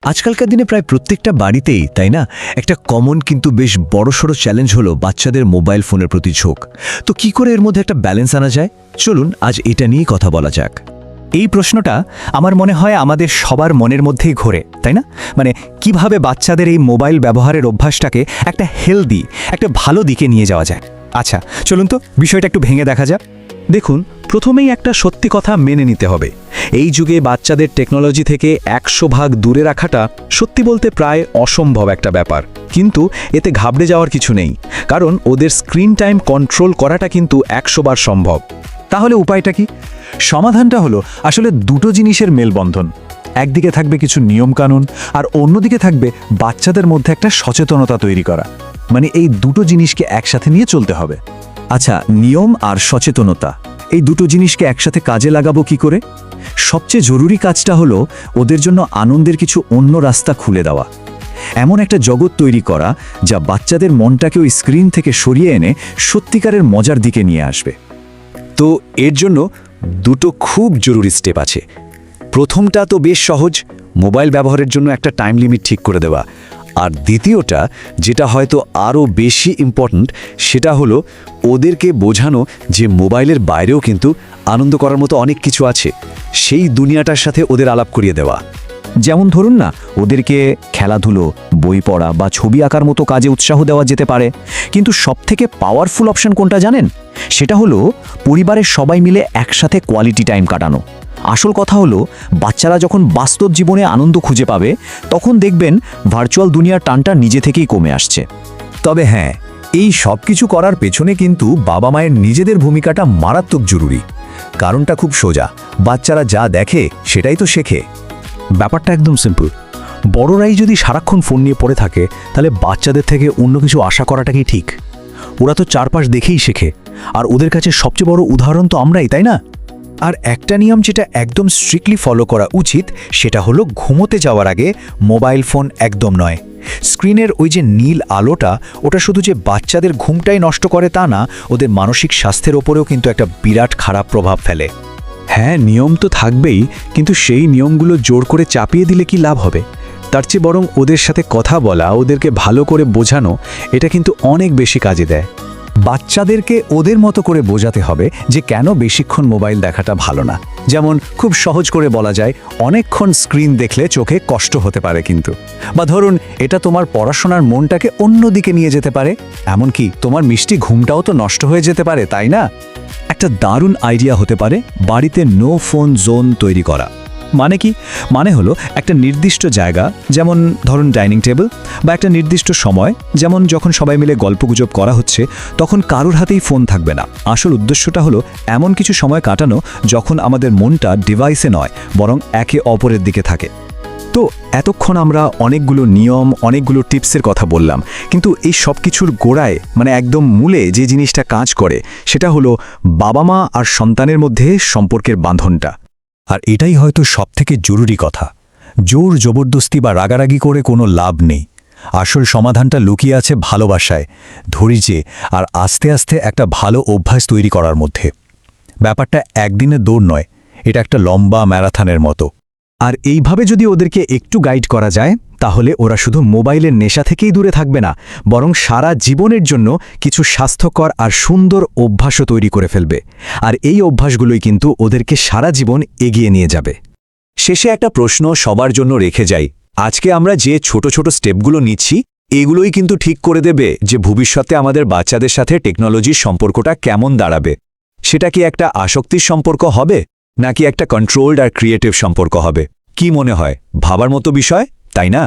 আজকালকার দিনে প্রায় প্রত্যেকটা বাড়িতেই তাই না একটা কমন কিন্তু বেশ বড়সড় চ্যালেঞ্জ হলো বাচ্চাদের মোবাইল ফোনের প্রতি ঝোঁক। তো কি করে এর মধ্যে একটা ব্যালেন্স আনা যায়, চলুন আজ এটা নিয়েই কথা বলা যাক। এই প্রশ্নটা আমার মনে হয় আমাদের সবার মনের মধ্যেই ঘোরে, তাই না? মানে কিভাবে বাচ্চাদের এই মোবাইল ব্যবহারের অভ্যাসটাকে একটা হেলদি, একটা ভালো দিকে নিয়ে যাওয়া যায়। আচ্ছা, চলুন তো বিষয়টা একটু ভেঙে দেখা যাক। দেখুন, প্রথমেই একটা সত্যি কথা মেনে নিতে হবে। এই যুগে বাচ্চাদের টেকনোলজি থেকে 100 ভাগ দূরে রাখাটা সত্যি বলতে প্রায় অসম্ভব একটা ব্যাপার। কিন্তু এতে ঘাবড়ে যাওয়ার কিছু নেই, কারণ ওদের স্ক্রিন টাইম কন্ট্রোল করাটা কিন্তু 100 বার সম্ভব। তাহলে উপায়টা কি? সমাধানটা হলো আসলে দুটো জিনিসের মেলবন্ধন। একদিকে থাকবে কিছু নিয়মকানুন, আর অন্যদিকে থাকবে বাচ্চাদের মধ্যে একটা সচেতনতা তৈরি করা। মানে এই দুটো জিনিসকে একসাথে নিয়ে চলতে হবে। আচ্ছা, নিয়ম আর সচেতনতা, এই দুটো জিনিসকে একসাথে কাজে লাগাবো কি করে? সবচেয়ে জরুরি কাজটা হলো ওদের জন্য আনন্দের কিছু অন্য রাস্তা খুলে দেওয়া। এমন একটা জগৎ তৈরি করা যা বাচ্চাদের মনটাকে ওই স্ক্রিন থেকে সরিয়ে এনে সত্যিকারের মজার দিকে নিয়ে আসবে। তো এর জন্য দুটো খুব জরুরি স্টেপ আছে। প্রথমটা তো বেশ সহজ, মোবাইল ব্যবহারের জন্য একটা টাইম লিমিট ঠিক করে দেওয়া। আর দ্বিতীয়টা, যেটা হয়তো আরও বেশি ইম্পর্ট্যান্ট, সেটা হলো ওদেরকে বোঝানো যে মোবাইলের বাইরেও কিন্তু আনন্দ করার মতো অনেক কিছু আছে। সেই দুনিয়াটার সাথে ওদের আলাপ করিয়ে দেওয়া। যেমন ধরুন না, ওদেরকে খেলাধুলো, বই পড়া বা ছবি আঁকার মতো কাজে উৎসাহ দেওয়া যেতে পারে। কিন্তু সবথেকে পাওয়ারফুল অপশন কোনটা জানেন? সেটা হলো পরিবারের সবাই মিলে একসাথে কোয়ালিটি টাইম কাটানো। আসল কথা হলো, বাচ্চারা যখন বাস্তব জীবনে আনন্দ খুঁজে পাবে, তখন দেখবেন ভার্চুয়াল দুনিয়ার টানটা নিজে থেকেই কমে আসছে। তবে হ্যাঁ, এই সব কিছু করার পেছনে কিন্তু বাবা মায়ের নিজেদের ভূমিকাটা মারাত্মক জরুরি। কারণটা খুব সোজা, বাচ্চারা যা দেখে সেটাই তো শেখে। ব্যাপারটা একদম সিম্পল। বড়রাই যদি সারাক্ষণ ফোন নিয়ে পড়ে থাকে, তাহলে বাচ্চাদের থেকে অন্য কিছু আশা করাটা কি ঠিক? ওরা তো চারপাশ দেখেই শেখে, আর ওদের কাছে সবচেয়ে বড় উদাহরণ তো আমরাই, তাই না? আর একটা নিয়ম যেটা একদম স্ট্রিক্টলি ফলো করা উচিত, সেটা হলো ঘুমোতে যাওয়ার আগে মোবাইল ফোন একদম নয়। স্ক্রিনের ওই যে নীল আলোটা, ওটা শুধু যে বাচ্চাদের ঘুমটাই নষ্ট করে তা না, ওদের মানসিক স্বাস্থ্যের ওপরেও কিন্তু একটা বিরাট খারাপ প্রভাব ফেলে। হ্যাঁ, নিয়ম তো থাকবেই, কিন্তু সেই নিয়মগুলো জোর করে চাপিয়ে দিলে কি লাভ হবে? তার চেয়ে বরং ওদের সাথে কথা বলা, ওদেরকে ভালো করে বোঝানো, এটা কিন্তু অনেক বেশি কাজে দেয়। বাচ্চাদেরকে ওদের মতো করে বোঝাতে হবে যে কেন বেশিক্ষণ মোবাইল দেখাটা ভালো না। যেমন খুব সহজ করে বলা যায়, অনেকক্ষণ স্ক্রিন দেখলে চোখে কষ্ট হতে পারে কিন্তু, বা ধরুন এটা তোমার পড়াশোনার মনটাকে অন্যদিকে নিয়ে যেতে পারে, এমনকি তোমার মিষ্টি ঘুমটাও তো নষ্ট হয়ে যেতে পারে, তাই না? একটা দারুণ আইডিয়া হতে পারে বাড়িতে নো ফোন জোন তৈরি করা। মানে কি? মানে হলো একটা নির্দিষ্ট জায়গা, যেমন ধরুন ডাইনিং টেবিল, বা একটা নির্দিষ্ট সময়, যেমন যখন সবাই মিলে গল্পগুজব করা হচ্ছে, তখন কারোর হাতেই ফোন থাকবে না। আসল উদ্দেশ্যটা হলো এমন কিছু সময় কাটানো যখন আমাদের মনটা ডিভাইসে নয়, বরং একে অপরের দিকে থাকে। তো এতক্ষণ আমরা অনেকগুলো নিয়ম, অনেকগুলো টিপসের কথা বললাম, কিন্তু এই সব কিছুর গোড়ায়, মানে একদম মূলে যে জিনিসটা কাজ করে, সেটা হলো বাবা মা আর সন্তানের মধ্যে সম্পর্কের বাঁধনটা। আর এটাই হয়তো সবথেকে জরুরি কথা। জোর জবরদস্তি বা রাগারাগি করে কোনো লাভ নেই। আসল সমাধানটা লুকিয়ে আছে ভালোবাসায়, ধৈর্যে, আর আস্তে আস্তে একটা ভালো অভ্যাস তৈরি করার মধ্যে। ব্যাপারটা একদিনের দৌড় নয়, এটা একটা লম্বা ম্যারাথনের মতো। আর এইভাবে যদি ওদেরকে একটু গাইড করা যায়, তাহলে ওরা শুধু মোবাইলের নেশা থেকেই দূরে থাকবে না, বরং সারা জীবনের জন্য কিছু স্বাস্থ্যকর আর সুন্দর অভ্যাসও তৈরি করে ফেলবে। আর এই অভ্যাসগুলোই কিন্তু ওদেরকে সারা জীবন এগিয়ে নিয়ে যাবে। শেষে একটা প্রশ্ন সবার জন্য রেখে যাই। আজকে আমরা যে ছোট ছোট স্টেপগুলো নিচ্ছি, এগুলোই কিন্তু ঠিক করে দেবে যে ভবিষ্যতে আমাদের বাচ্চাদের সাথে টেকনোলজির সম্পর্কটা কেমন দাঁড়াবে। সেটা কি একটা আসক্তির সম্পর্ক হবে, নাকি একটা কন্ট্রোলড আর ক্রিয়েটিভ সম্পর্ক হবে? কি মনে হয়? ভাবার মতো বিষয়, তাই না?